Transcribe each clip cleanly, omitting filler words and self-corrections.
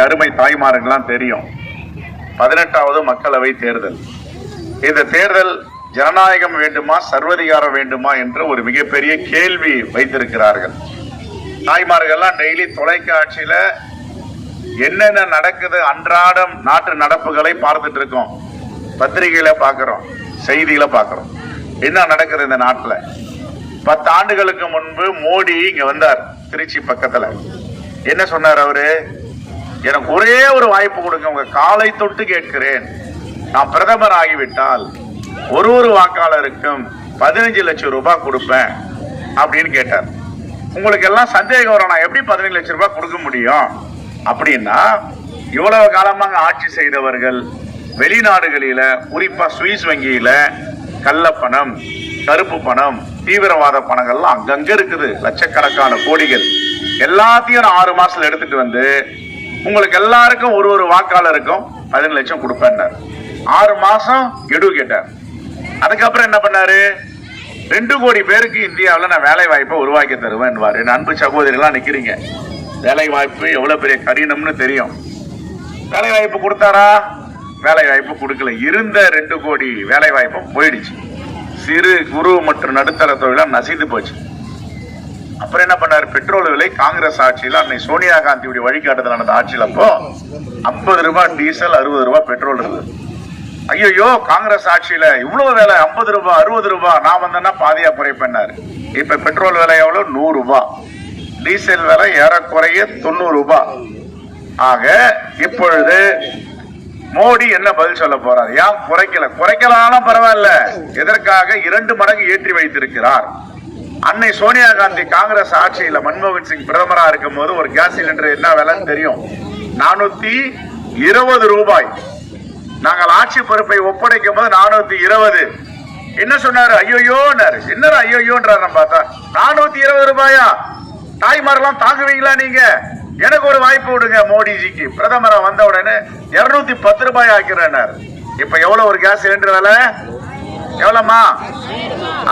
அருமை தாய்மார்கள்லாம் தெரியும். 18வது மக்களவை தேர்தல். இந்த தேர்தல் ஜனநாயகம் வேண்டுமா சர்வதிகாரம் வேண்டுமா என்ற ஒரு மிகப்பெரிய கேள்வி வைத்திருக்கிறார்கள். தாய்மார்கள்லாம் டெய்லி தொலைக்காட்சியில என்னென்ன நடக்குது அன்றாடம் நாட்டு நடப்புகளை பார்த்துட்டு இருக்கோம். பத்திரிகையில பாக்குறோம், செய்தியில பாக்குறோம். என்ன நடக்குது இந்த நாட்டுல? 10 ஆண்டுகளுக்கு முன்பு மோடி இங்க வந்தார், திருச்சி பக்கத்துல. என்ன சொன்னார் அவரு? எனக்கு ஒரே ஒரு வாய்ப்பு கொடுங்க, உங்க காலை தொட்டு கேட்கிறேன், நான் பிரதமர் ஆகிவிட்டால் ஒரு வாக்காளருக்கும் 15 லட்சம் ரூபாய் கொடுப்பேன் அப்படின்னு கேட்டார். உங்களுக்கு எல்லாம் சந்தேகம் வரும், நான் எப்படி 15 லட்சம் ரூபாய் கொடுக்க முடியும் அப்படின்னா, இவ்வளவு காலமாக ஆட்சி செய்தவர்கள் வெளிநாடுகளில, குறிப்பா சுவிஸ் வங்கியில கள்ளப்பணம், கருப்பு பணம், தீவிரவாத பணங்கள்லாம் அங்கங்க இருக்குது, லட்சக்கணக்கான கோடிகள். எல்லாத்தையும் 6 மாசத்துல எடுத்துட்டு வந்து உங்களுக்கு எல்லாருக்கும் ஒரு வாக்காளருக்கும் 15 லட்சம் கொடுப்பேன். 6 மாசம் கெடு கேட்டார். அதுக்கப்புறம் என்ன பண்ணாரு? 2 கோடி பேருக்கு இந்தியாவில் நான் வேலை வாய்ப்பை உருவாக்கி தருவேன். என் அன்பு சகோதரிகளாம் நிக்கிறீங்க, வேலை வாய்ப்பு எவ்வளவு பெரிய கடினம்னு தெரியும். வேலை வாய்ப்பு கொடுத்தாரா? வேலை வாய்ப்பு கொடுக்கல. இருந்த 2 கோடி வேலை வாய்ப்பும் போயிடுச்சு. சிறு குறு மற்றும் நடுத்தர தொழிலாம் நசிந்து போச்சு. அப்புறம் என்ன பண்ணாரு? பெட்ரோல் விலை காங்கிரஸ் ஆட்சியில், அன்னை சோனியா காந்தியுடைய வழிகாட்டுதல் நடந்த ஆட்சியில் அப்போ 50 ரூபாய் டீசல், 60 ரூபாய் பெட்ரோல் இருந்தது. ஐயோ, காங்கிரஸ் ஆட்சியில இவ்வளவு வேலை, 50 ரூபாய் 60 ரூபாய், நான் வந்தேன்னா பாதியா குறைப்பேன்னாரு. இப்ப பெட்ரோல் விலை எவ்வளவு? 100 ரூபாய். டீசல் விலை ஏறக்குறைய 90 ரூபாய். ஆக இப்பொழுது மோடி என்ன பதில் சொல்ல போறார்? ஏன் குறைக்கலாம் பரவாயில்ல, எதற்காக 2 மடங்கு ஏற்றி வைத்திருக்கிறார்? அன்னை சோனியா காந்தி காங்கிரஸ் ஆட்சியில மன்மோகன் சிங் பிரதமரா இருக்கும் போது ஒரு கேஸ் சிலிண்டர் என்ன விலைன்னு தெரியும்? 420 ரூபாய். நாங்கள் ஆட்சி பொறுப்பை ஒப்படைக்கும் போது 420. என்ன சொன்னாரு? ஐயோயோன்னாரு. என்னடா ஐயோயோன்றாரு? பார்த்தா 420 ரூபாயா? தாய்மாரெல்லாம் தாங்குவீங்களா நீங்க? எனக்கு ஒரு வாய்ப்பு விடுங்க, மோடிஜிக்கு பிரதமரா வந்த உடனே 210 ரூபாய் ஆக்கிறேன்னாரு. இப்ப எவ்வளவு ஒரு கேஸ் சிலிண்டர் விலை? எவ்வளவுமா?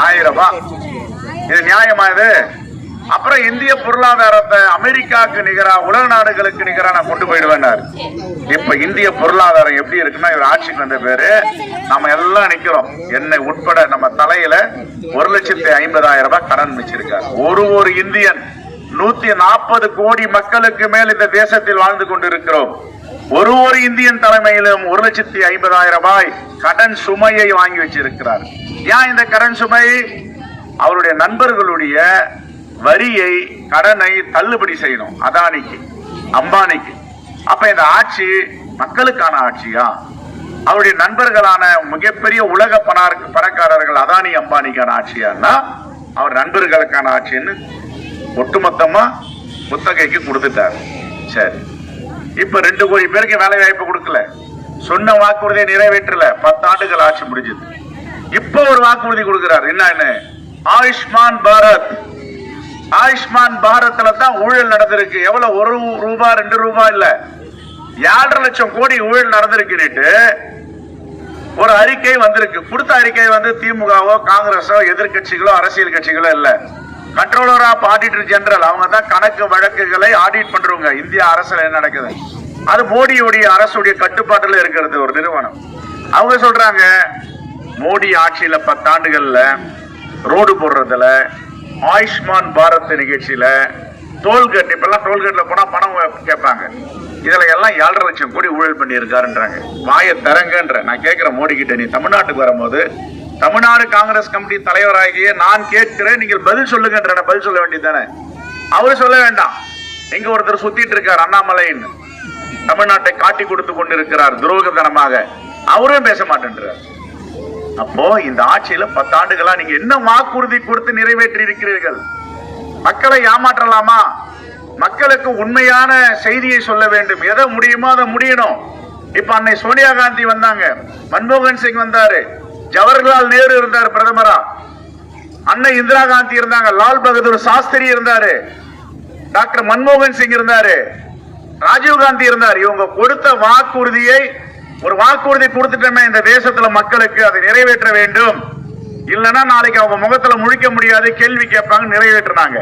1000 ரூபாய். இது நியாயமா இது? அப்புறம் இந்திய பொருளாதாரத்தை அமெரிக்காவுக்கு நிகரா, உலக நாடுகளுக்கு நிகரா நான் கொண்டு போயிடுவேன்னாரு. இப்ப இந்திய பொருளாதாரம் எப்படி இருக்குன்னா, இவர் ஆட்சிக்கு வந்த பேரு நம்ம எல்லாம் நிக்கிறோம், என்னை உட்பட நம்ம தலையில 1,50,000 ரூபாய் கடன் வச்சிருக்காரு. ஒரு இந்தியன் 140 கோடி மக்களுக்கு மேல் இந்த தேசத்தில் வாழ்ந்து கொண்டிருக்கிறோம். ஒரு இந்தியன் தலைமையிலும் 1,50,000 ரூபாய் கடன் சுமையை வாங்கி வச்சிருக்கிறார். ஏன் இந்த கடன் சுமை? அவருடைய நண்பர்களுடைய வரியை, கடனை தள்ளுபடி செய்யணும், அதானிக்கு, அம்பானிக்கு. அப்ப இந்த ஆட்சி மக்களுக்கான ஆட்சியா? அவருடைய நண்பர்களான மிகப்பெரிய உலக பணக்காரர்கள் அதானி அம்பானிக்கான ஆட்சியான்னா அவர் நண்பர்களுக்கான ஆட்சின்னு ஒட்டுமொத்தமா குத்தகைக்கு கொடுத்துட்டார். சரி, இப்ப 2 கோடி பேருக்கு வேலை வாய்ப்பு கொடுக்கல, சொன்ன வாக்குறுதியை நிறைவேற்றல, 10 ஆண்டுகள் ஆட்சி முடிஞ்சது. இப்ப ஒரு வாக்குறுதி கொடுக்கிறார். என்னன்னு? ஆயுஷ்மான் பாரத். ஆயுஷ்மான் பாரத்ல தான் ஊழல் நடந்திருக்கு. எவ்வளவு? 1 ரூபாய் 2 ரூபாய் இல்ல, 7.5 லட்சம் கோடி ஊழல் நடந்திருக்கு. ஒரு அறிக்கை வந்திருக்கு. கொடுத்த அறிக்கை வந்து திமுகவோ காங்கிரஸோ எதிர்கட்சிகளோ அரசியல் கட்சிகளோ இல்ல, கண்ட்ரோலர் ஆஃப் ஆடிட்டர் ஜெனரல், அவங்க தான் கணக்கு வழக்குகளை ஆடிட் பண்றவங்க. இந்திய அரசுல என்ன நடக்குது அது மோடியுடைய அரசுடைய கட்டுப்பாட்டில் இருக்கிறது ஒரு நிறுவனம். அவங்க சொல்றாங்க, மோடி ஆட்சியில 10 ஆண்டுகள்ல ரோடு போடுறதுல, ஆயுஷ்மான் பாரத் நிகழ்ச்சியில, டோல்கேட், இப்பெல்லாம் டோல்கேட்ல போனா பணம் கேட்பாங்க, இதுல எல்லாம் 7.5 லட்சம் கோடி ஊழல் பண்ணி இருக்காருன்றாங்க. வாயை தரங்கன்ற. நான் கேட்கிறேன் மோடி கிட்ட, நீ தமிழ்நாட்டுக்கு வரும்போது தமிழ்நாடு காங்கிரஸ் கமிட்டி தலைவராகிய நான் கேட்கிறேன், நீங்கள் பதில் சொல்லுங்கன்ற. பதில் சொல்ல வேண்டியதானே? அவரு சொல்ல வேண்டாம். எங்க ஒருத்தர் சுத்திட்டு இருக்கார், அண்ணாமலைன்னு, தமிழ்நாட்டை காட்டி கொடுத்து கொண்டிருக்கிறார் துரோகத்தனமாக, அவரும் பேச மாட்டேன்றார். அப்போ இந்த ஆட்சியில 10 ஆண்டுகளா நீங்க என்ன வாக்குறுதி கொடுத்து நிறைவேற்றி இருக்கிறீர்கள்? மக்களை ஏமாற்றலாமா? மக்களுக்கு உண்மையான செய்தியை சொல்ல வேண்டும். எதை முடியுமோ அதை முடியணும். இப்ப அன்னை சோனியா காந்தி வந்தாங்க, மன்மோகன் சிங் வந்தாரு, ஜவஹர்லால் நேரு இருந்தார் பிரதமரா, அன்னை இந்திரா காந்தி இருந்தாங்க, லால் பகதூர் சாஸ்திரி இருந்தாரு, டாக்டர் மன்மோகன் சிங் இருந்தாரு, ராஜீவ் காந்தி இருந்தார். இவங்க கொடுத்த வாக்குறுதியை, ஒரு வாக்குறுதி கொடுத்துட்டோமே இந்த தேசத்துல மக்களுக்கு, அதை நிறைவேற்ற வேண்டும். இல்லைன்னா நாளைக்கு அவங்க முகத்துல முழிக்க முடியாது, கேள்வி கேட்பாங்க. நிறைவேற்றினாங்க.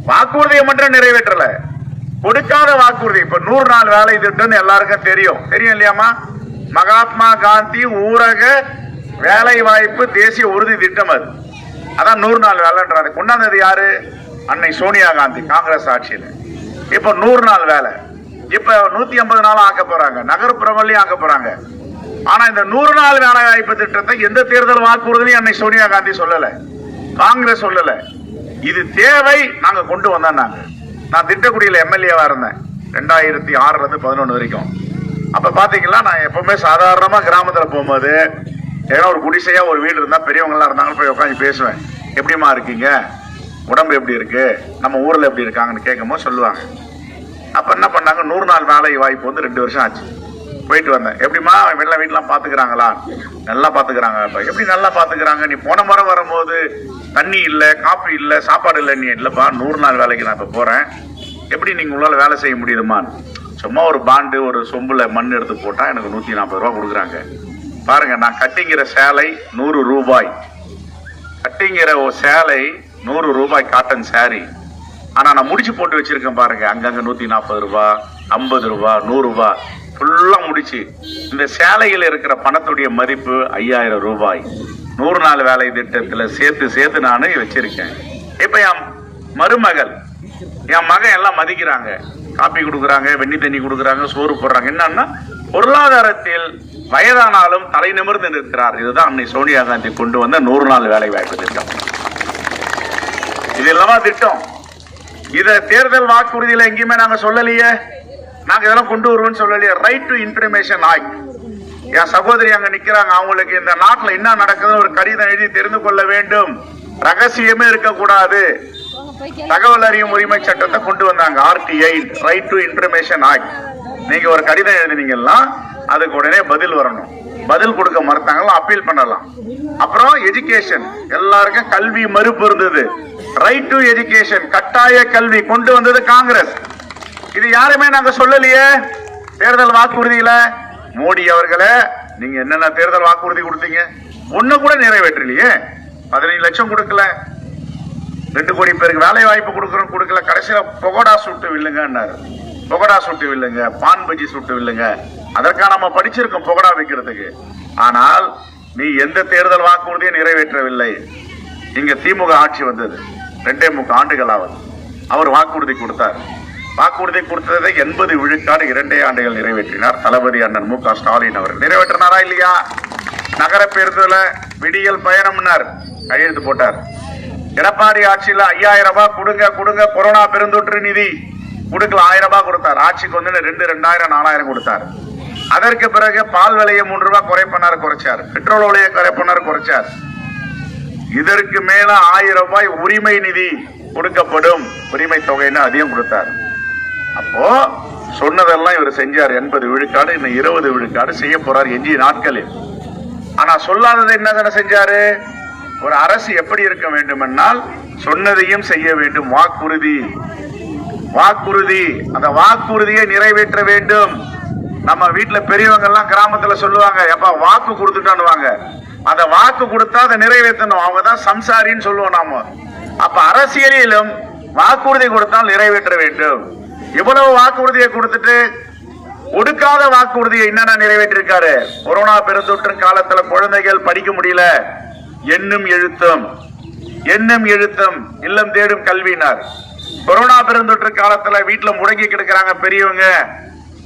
வாக்குறுதியை மட்டும் நிறைவேற்றல, கொடுக்காத வாக்குறுதி. இப்ப 100 நாள் வேலை திட்டம் எல்லாருக்கும் தெரியும் இல்லையாமா? மகாத்மா காந்தி ஊரக வேலை வாய்ப்பு தேசிய உறுதி திட்டம். அதான் 100 நாள் வேலைன்றாரு. கொண்டாந்தது யாரு? அன்னை சோனியா காந்தி, காங்கிரஸ் ஆட்சியில். இப்ப 100 நாள் வேலை, இப்ப 150 நாள் ஆக்க போறாங்க, நகர்ப்புறங்களையும் ஆக்க போறாங்க. ஆனா இந்த 100 நாள் வேலை வாய்ப்பு திட்டத்தை எந்த தேர்தல் வாக்குறுதியும் அன்னை சோனியா காந்தி சொல்லல, காங்கிரஸ் சொல்லல. இது தேவை, நாங்க கொண்டு வந்தோம். நான் திட்டக்குடியில் எம்எல்ஏவா இருந்தேன் 2006 இருந்து 2011 வரைக்கும். அப்ப பாத்தீங்கன்னா நான் எப்பவுமே சாதாரணமா கிராமத்துல போகும்போது ஏன்னா ஒரு குடிசையா ஒரு வீடு இருந்தா பெரியவங்க எல்லாம் இருந்தாங்க, போய் உட்காந்து பேசுவேன். எப்படிமா இருக்கீங்க, உடம்பு எப்படி இருக்கு, நம்ம ஊர்ல எப்படி இருக்காங்கன்னு கேட்கும்போது சொல்லுவாங்க. அப்ப என்ன பண்ணாங்க, 100 நாள் வேலை வாய்ப்பு வந்து 2 வருஷம் ஆச்சு. போயிட்டு வந்தேன். எப்படிமா வெள்ள வீட்டுலாம் பாத்துக்கிறாங்களா? நல்லா பாத்துக்கிறாங்க. எப்படி நல்லா பாத்துக்கிறாங்க? நீ போன முறை வரும்போது தண்ணி இல்ல, காப்பி இல்ல, சாப்பாடு இல்ல. நீ இல்லப்பா 100 நாள் வேலைக்கு நான் இப்ப போறேன். எப்படி நீங்க உங்களால வேலை செய்ய முடியுதுமா? சும்மா ஒரு பாண்டு ஒரு சொம்புல மண் எடுத்து போட்டா எனக்கு 140 ரூபாய் கொடுக்குறாங்க. பாருங்க, நான் கட்டிங்கிற சேலை 100 ரூபாய், கட்டிங்கிற சேலை 100 ரூபாய் காட்டன் சாரி. ஆனா நான் முடிச்சு போட்டு வச்சிருக்கேன் பாருங்க, அங்கங்க 140 ரூபாய், 50 ரூபாய், 100 ரூபாய் ஃபுல்லா முடிச்சு. இந்த சேலையில் இருக்கிற பணத்துடைய மதிப்பு 5000 ரூபாய். 100 நாள் வேலை திட்டத்துல சேர்த்து நானு வச்சிருக்கேன். இப்ப என் மருமகள், என் மகன் எல்லாம் மதிக்கிறாங்க, காப்பி கொடுக்குறாங்க, வெண்ணி தண்ணி கொடுக்குறாங்க, சோறு போடுறாங்க. என்னன்னா பொருளாதாரத்தில் வயதானாலும் தலை நிமிர்ந்து நிற்கிறார். இதுதான் அன்னை சோனியா காந்தி கொண்டு வந்த 100 நாள் வேலை வாய்ப்பு திட்டம். இது இல்லாம திட்டம். இத தேர்தல் வாக்குறுதியில எங்கேயுமே நாங்க சொல்லலையே, நாங்க இதெல்லாம் கொண்டு வருவோம்னு சொல்லலையே. Right to information act. என் சகோதரி அங்க நிக்கிறாங்க, அவங்களுக்கு இந்த நாட்டுல என்ன நடக்குதுன்னு ஒரு கடிதம் எழுதி தெரிந்து கொள்ள வேண்டும், ரகசியமே இருக்கக்கூடாது. தகவல் அறியும் உரிமை சட்டத்தை கொண்டு வந்தாங்க, RTI, right to information act. நீங்க ஒரு கடிதம் எழுதினீங்கன்னா அதுக்கு உடனே பதில் வரணும். பதில் கொடுக்க மறுத்தாங்களா அப்பீல் பண்ணலாம். அப்புறம் எஜுகேஷன், எல்லாருக்கும் கல்வி மறுப்பு இருந்தது. ரைட் டு எஜுகேஷன், கட்டாய கல்வி கொண்டு வந்தது காங்கிரஸ். இது யாருமே நாங்க சொல்லலையே தேர்தல் வாக்குறுதியில. மோடி அவர்களே, நீங்க என்னென்ன தேர்தல் வாக்குறுதி கொடுத்தீங்க, ஒண்ணு கூட நிறைவேற்றலையே. 15 லட்சம் கொடுக்கல, 2 கோடி பேருக்கு வேலை வாய்ப்பு கொடுக்கல. கடைசியில பகோடா சுட்டு வில்லுங்கன்னாரு. பகோடா சுட்டு வில்லுங்க, பான் பஜ்ஜி சுட்டு வில்லுங்க. அதற்காக நம்ம படிச்சிருக்கோம் பகோடா வைக்கிறதுக்கு. ஆனால் நீ எந்த தேர்தல் வாக்குறுதியும் நிறைவேற்றவில்லை. இங்க திமுக ஆட்சி வந்தது 2.25 ஆண்டுகளாவது. அவர் வாக்குறுதி கொடுத்தார். வாக்குறுதி கொடுத்ததை 80 விழுக்காடு 2 ஆண்டுகள் நிறைவேற்றினார் தளபதி அண்ணன் மு க ஸ்டாலின் அவர்கள். நிறைவேற்றினாரா இல்லையா? நகர பேருந்துல விடியல் பயணம்னார், கையெழுத்து போட்டார். எடப்பாடி ஆட்சியில 5000 ரூபாய் கொடுங்க கொரோனா பெருந்தொற்று நிதி கொடுக்கல, 1000 ரூபாய் கொடுத்தார். ஆட்சிக்கு வந்து 2000 4000 கொடுத்தார். அதற்கு பிறகு பால் விலையை 3 ரூபாய் குறைச்சார். பெட்ரோல் விலையை குறைச்சார். இதற்கு மேல 1000 ரூபாய் உரிமை நிதி கொடுக்கப்படும், உரிமை தொகைன்னு அதையும் கொடுத்தார். அப்போ சொன்னதெல்லாம் இவர் செஞ்சார். 80 விழுக்காடு, இன்னும் 20 விழுக்காடு செய்ய போறார் எஞ்சிய நாட்களில். ஆனா சொல்லாதது என்ன செஞ்சாரு? ஒரு அரசு எப்படி இருக்க வேண்டும் என்றால் சொன்னதையும் செய்ய வேண்டும். வாக்குறுதி, அந்த வாக்குறுதியை நிறைவேற்ற வேண்டும். நம்ம வீட்டுல பெரியவங்க எல்லாம் கிராமத்துல சொல்லுவாங்க, எப்ப வாக்கு கொடுத்துட்டான்னு. அந்த வாக்கு கொடுத்தா அதை நிறைவேற்றணும், அவங்கதான் சம்சாரின்னு சொல்லுவோம் நாம. அப்ப அரசியலிலும் வாக்குறுதி கொடுத்தால் நிறைவேற்ற வேண்டும். இவ்வளவு வாக்குறுதியை கொடுத்துட்டு ஒடுக்காத வாக்குறுதியை என்னென்ன நிறைவேற்றிருக்காரு? கொரோனா பெருந்தொற்று காலத்துல குழந்தைகள் படிக்க முடியல, எண்ணும் எழுத்தும் இல்லம் தேடும் கல்வியினார். கொரோனா பெருந்தொற்று காலத்துல வீட்டுல முடங்கி கிடக்கிறாங்க பெரியவங்க,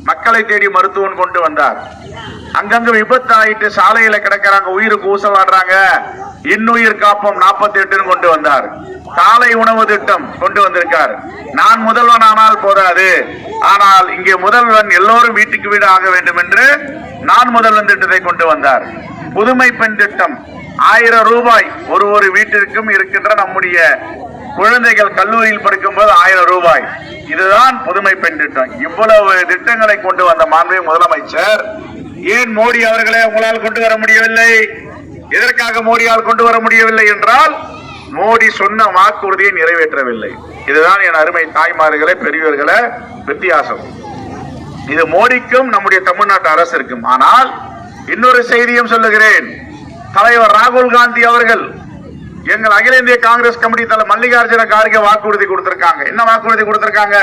மக்களை தேடி மருத்துவம் கொண்டு வந்தார். அங்கங்க விபத்து ஆயிட்டு சாலையில கிடக்கிறாங்க, உயிருக்கு ஊசலாடுறாங்க, இன்னுயிர் காப்போம் 48 கொண்டு வந்தார். காலை உணவு திட்டம் கொண்டு வந்திருக்கார். நான் முதல்வன் ஆனால் போதாது, ஆனால் இங்கே முதல்வன் எல்லோரும் வீட்டுக்கு வீடு ஆக வேண்டும் என்று நான் முதல்வன் திட்டத்தை கொண்டு வந்தார். புதுமை பெண் திட்டம் 1000 ரூபாய் ஒரு வீட்டிற்கும் இருக்கின்ற நம்முடைய குழந்தைகள் கல்லூரியில் படிக்கும் போது 1000 ரூபாய். இதுதான் புதுமை பெண் திட்டம். இவ்வளவு திட்டங்களை கொண்டு வந்த மாண்புமிகு முதலமைச்சர் ஏன் மோடி அவர்களே உங்களால் கொண்டு வர முடியவில்லை? எதற்காக மோடியால் கொண்டு வர முடியவில்லை என்றால் மோடி சொன்ன வாக்குறுதியை நிறைவேற்றவில்லை. இதுதான் என் அருமை தாய்மார்களே, பெரியவர்களே வித்தியாசம். இது மோடிக்கும் நம்முடைய தமிழ்நாட்டு அரசிற்கும். ஆனால் இன்னொரு செய்தியும் சொல்லுகிறேன். தலைவர் ராகுல் காந்தி அவர்கள் எங்கள் அகில இந்திய காங்கிரஸ் கமிட்டி தலைவர் மல்லிகார்ஜுன கார்கே வாக்குறுதி கொடுத்திருக்காங்க. என்ன வாக்குறுதி கொடுத்திருக்காங்க?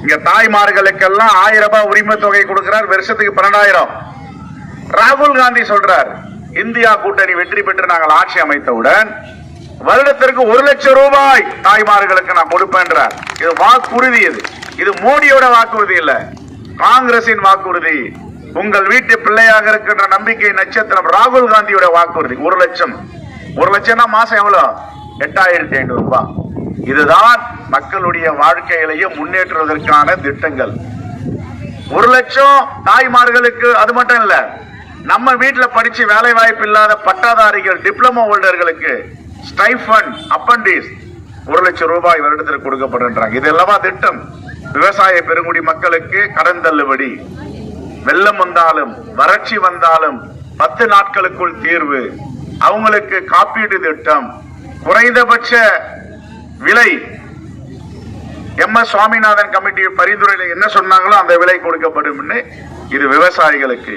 இங்க தாய்மார்களுக்கெல்லாம் 1000 ரூபாய் உரிமை தொகை கொடுக்கிறார், வருஷத்துக்கு 12,000. ராகுல் காந்தி சொல்றார், இந்தியா கூட்டணி வெற்றி பெற்று நாங்கள் ஆட்சி அமைத்தவுடன் வருடத்திற்கு 1 லட்சம் ரூபாய் தாய்மார்களுக்கு நான் கொடுப்பேன்றார். இது வாக்குறுதி. இது மோடியோட வாக்குறுதி இல்ல, காங்கிரசின் வாக்குறுதி. உங்கள் வீட்டு பிள்ளையாக இருக்கின்ற நம்பிக்கை நட்சத்திரம் ராகுல் காந்தியோட வாக்குறுதி. 1 லட்சம். 1 லட்சம்னா மாசம் எவ்வளவு? 8,500 ரூபாய். இதுதான் மக்களுடைய வாழ்க்கையிலேயே முன்னேற்றுவதற்கான திட்டங்கள். 1 லட்சம் தாய்மார்களுக்கு. அது மட்டும் இல்ல, நம்ம வீட்டுல படிச்சு வேலை வாய்ப்பு இல்லாத பட்டாதாரிகள், டிப்ளமோ ஹோல்டர்களுக்கு ஸ்டைஃபண்ட், அப்பண்டிஸ் 1 லட்சம் ரூபாய் வருடத்திற்கு கொடுக்கப்படுகின்றாங்க. இது எல்லாமா திட்டம். விவசாய பெருங்குடி மக்களுக்கு கடன் தள்ளுபடி, வெள்ளம் வந்தாலும் வறட்சி வந்தாலும் 10 நாட்களுக்குள் தீர்வு, அவங்களுக்கு காப்பீடு திட்டம், குறைந்தபட்ச விலை MS சுவாமிநாதன் கமிட்டி பரிந்துரையில என்ன சொன்னாங்களோ அந்த விலை கொடுக்கப்படும். இது விவசாயிகளுக்கு,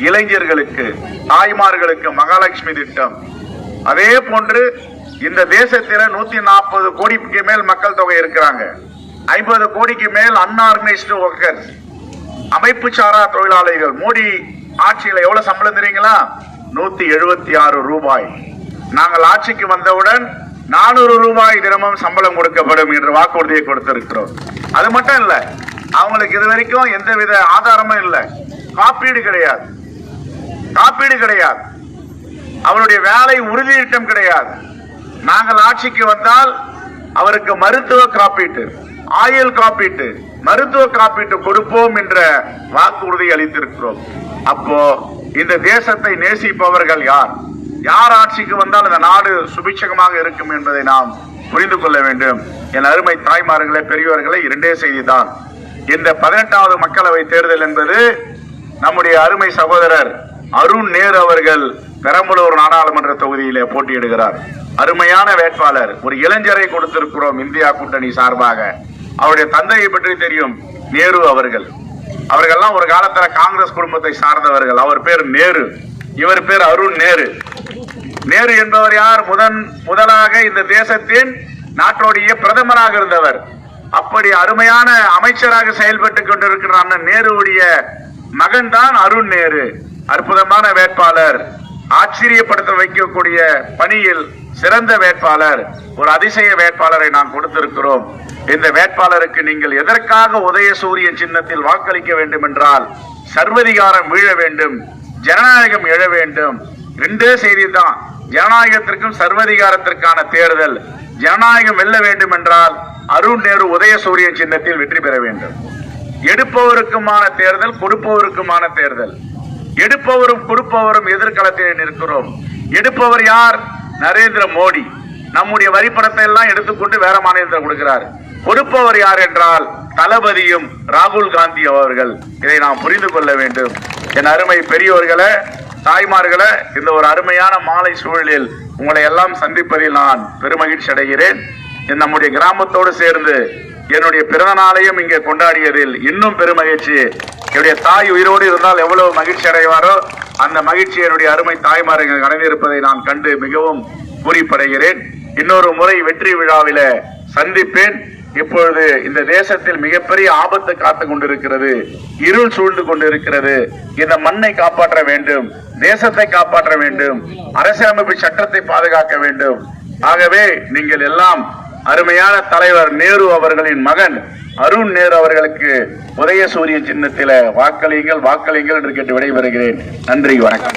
இளைஞர்களுக்கு, தாய்மார்களுக்கு மகாலட்சுமி திட்டம். அதே போன்று இந்த தேசத்தில் 140 கோடிக்கு மேல் மக்கள் தொகை இருக்கிறாங்க. 50 கோடிக்கு மேல் அன்ஆர்கனைஸ்டு ஒர்க்கர்ஸ், அமைப்பு சாரா தொழிலாளிகள். மோடி ஆட்சியில் எவ்வளவு சம்பளம் தெரியுங்களா? 176 ரூபாய். நாங்கள் ஆட்சிக்கு வந்தவுடன் 400 ரூபாய் தினமும் சம்பளம் கொடுக்கப்படும் என்று வாக்குறுதியை கொடுத்திருக்கிறோம். அது மட்டும் இல்ல, அவங்களுக்கு இது வரைக்கும் எந்தவித ஆதாரமும் இல்லை. காப்பீடு கிடையாது, அவருடைய வேலை உறுதி திட்டம் கிடையாது. நாங்கள் ஆட்சிக்கு வந்தால் அவருக்கு மருத்துவ காப்பீட்டு, ஆயுள் காப்பீட்டு, மருத்துவ காப்பீட்டு கொடுப்போம் என்ற வாக்குறுதி அளித்திருக்கிறோம். அப்போ இந்த தேசத்தை நேசிப்பவர்கள் யார்? யார் ஆட்சிக்கு வந்தால் இந்த நாடு சுபிட்சகமாக இருக்கும் என்பதை நாம் புரிந்து கொள்ள வேண்டும். என் அருமை தாய்மார்களே, பெரியவர்களே, 2 செய்தி தான். இந்த 18வது மக்களவை தேர்தல் என்பது நம்முடைய அருமை சகோதரர் அருண் நேரு அவர்கள் பெரம்பலூர் நாடாளுமன்ற தொகுதியிலே போட்டியிடுகிறார். அருமையான வேட்பாளர். ஒரு இளைஞரை கொடுத்திருக்கிறோம் இந்தியா கூட்டணி சார்பாக. அவருடைய தந்தையை பற்றி தெரியும், நேரு அவர்கள். அவர்கள்லாம் ஒரு காலத்துல காங்கிரஸ் குடும்பத்தை சார்ந்தவர்கள். அவர் பேர் நேரு, இவர் பேர் அருண் நேரு. நேரு என்பவர் யார்? முதலாக இந்த தேசத்தின் நாட்டுடைய பிரதமராக இருந்தவர். அப்படி அருமையான அமைச்சராக செயல்பட்டுக் கொண்டிருக்கிற அண்ணன் நேருடைய மகன் தான் அருண் நேரு. அற்புதமான வேட்பாளர், ஆச்சரியப்படுத்த வைக்கக்கூடிய பணியில் சிறந்த வேட்பாளர், ஒரு அதிசய வேட்பாளரை நாம் கொடுத்திருக்கிறோம். இந்த வேட்பாளருக்கு நீங்கள் எதற்காக உதயசூரியன் சின்னத்தில் வாக்களிக்க வேண்டும் என்றால், சர்வதிகாரம் வீழ வேண்டும், ஜனநாயகம் எழ வேண்டும். 2 செய்தி தான். ஜனநாயகத்திற்கும் சர்வதிகாரத்திற்கான தேர்தல். ஜனநாயகம் வெல்ல வேண்டும் என்றால் அருண் நேரு உதயசூரியன் சின்னத்தில் வெற்றி பெற வேண்டும். எடுப்பவருக்குமான தேர்தல், கொடுப்பவருக்குமான தேர்தல். எடுப்பவரும் கொடுப்பவரும் எதிர்காலத்தில் நிற்கிறோம். எடுப்பவர் யார்? நரேந்திர மோடி. நம்முடைய வரிப்பணத்தை எல்லாம் எடுத்துக்கொண்டு வேற மாநிலத்தில் கொடுக்கிறார். கொடுப்பவர் யார் என்றால் தளபதியும் ராகுல் காந்தி அவர்கள். இதை நாம் புரிந்து கொள்ள வேண்டும். என் அருமை பெரியோர்களே, தாய்மார்களே, இந்த ஒரு அருமையான மாலை சூழலில் உங்களை எல்லாம் சந்திப்பதில் நான் பெருமகிழ்ச்சி அடைகிறேன். நம்முடைய கிராமத்தோடு சேர்ந்து என்னுடைய பிறந்த நாளையும் இங்கே கொண்டாடியதில் இன்னும் பெருமகிழ்ச்சி. என்னுடைய தாய் உயிரோடு இருந்தால் எவ்வளவு மகிழ்ச்சி அடைவாரோ அந்த மகிழ்ச்சி என்னுடைய அருமை தாய்மார்கள் அடைந்திருப்பதை நான் கண்டு மிகவும் பூரிப்படைகிறேன். இன்னொரு முறை வெற்றி விழாவில சந்திப்பேன். இப்பொழுது இந்த தேசத்தில் மிகப்பெரிய ஆபத்து காத்து கொண்டிருக்கிறது, இருள் சூழ்ந்து கொண்டிருக்கிறது. இந்த மண்ணை காப்பாற்ற வேண்டும், தேசத்தை காப்பாற்ற வேண்டும், அரசியலமைப்பு சட்டத்தை பாதுகாக்க வேண்டும். ஆகவே நீங்கள் எல்லாம் அருமையான தலைவர் நேரு அவர்களின் மகன் அருண் நேரு அவர்களுக்கு உதயசூரியன் சின்னத்தில வாக்களியுங்கள் என்று கேட்டு விடைபெறுகிறேன். நன்றி, வணக்கம்.